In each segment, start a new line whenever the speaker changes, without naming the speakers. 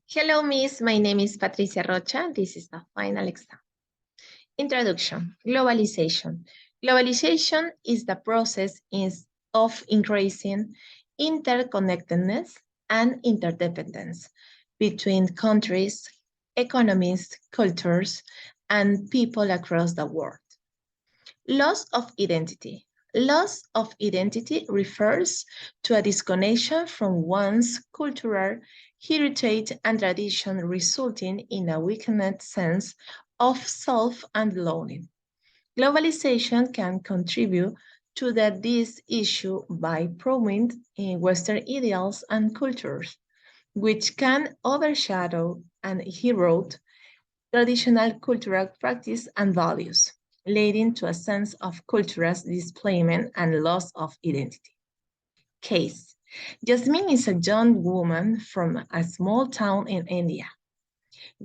Hello, Miss. My name is Patricia Rocha. This is the final exam. Introduction. Globalization. Globalization is the process of increasing interconnectedness and interdependence between countries, economies, cultures, and people across the world. Loss of identity. Loss of identity refers to a disconnection from one's cultural heritage and tradition, resulting in a weakened sense of self and belonging. Globalization can contribute to this issue by promoting Western ideals and cultures, which can overshadow and erode traditional cultural practice and values, leading to a sense of cultural displacement and loss of identity. Case. Jasmine is a young woman from a small town in India.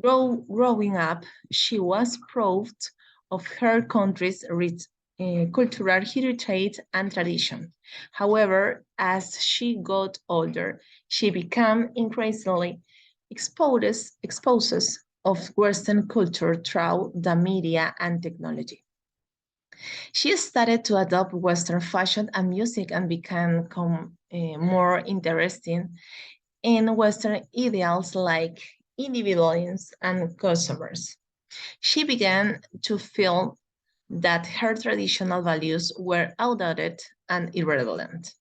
Growing up, she was proud of her country's rich cultural heritage and tradition. However, as she got older, she became increasingly exposed of Western culture through the media and technology. She started to adopt Western fashion and music and became more interested in Western ideals like individualism and customers. She began to feel that her traditional values were outdated and irrelevant.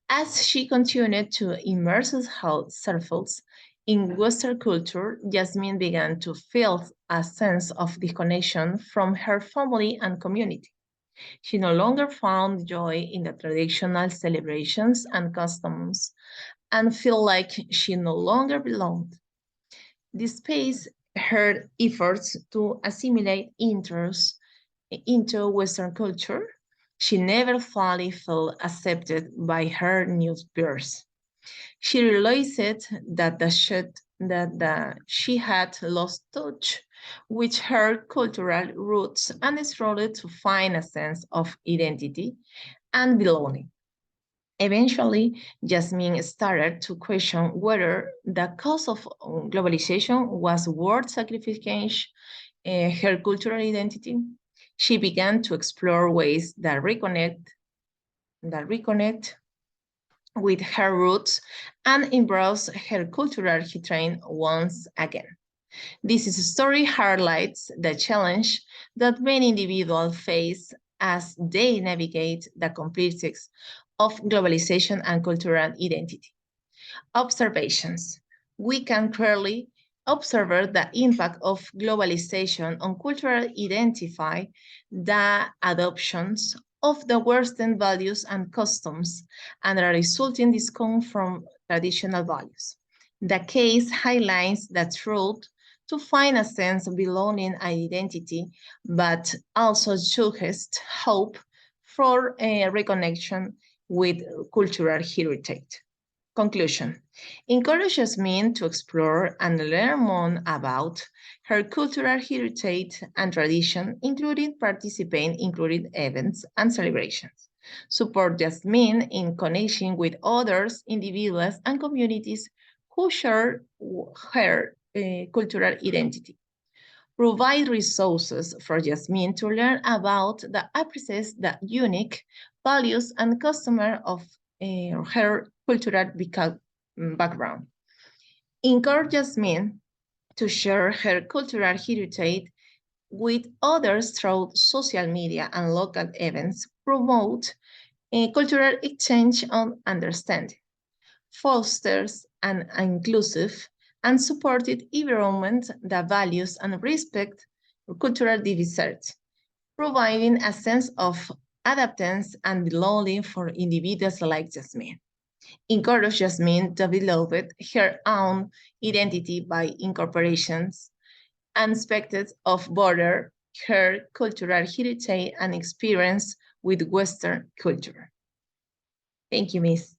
As she continued to immerse herself in Western culture, Jasmine began to feel a sense of disconnection from her family and community. She no longer found joy in the traditional celebrations and customs and felt like she no longer belonged. Despite her efforts to assimilate into Western culture, she never fully felt accepted by her new peers. She realized that she had lost touch with her cultural roots and struggled to find a sense of identity and belonging. Eventually, Jasmine started to question whether the cause of globalization was worth sacrificing her cultural identity. She began to explore ways that reconnect with her roots and embrace her cultural heritage once again. This story highlights the challenge that many individuals face as they navigate the complexities of globalization and cultural identity. Observations. We can clearly observe the impact of globalization on cultural identity, the adoptions of the Western values and customs, and the resulting disconnect from traditional values. The case highlights the truth to find a sense of belonging and identity, but also suggests hope for a reconnection with cultural heritage. Conclusion. Encourages me to explore and learn more about her cultural heritage and tradition, including participating in events and celebrations. Support Jasmine in connecting with others, individuals, and communities who share her cultural identity. Provide resources for Jasmine to learn about appreciate the unique values and customer of her cultural background. Encourage Jasmine to share her cultural heritage with others through social media and local events, promote cultural exchange and understanding, fosters an inclusive and supported environment that values and respects cultural diversity, providing a sense of adaptance and belonging for individuals like Jasmine. Encourage Jasmine to develop her own identity by incorporations aspects of border, her cultural heritage and experience with Western culture. Thank you, Miss.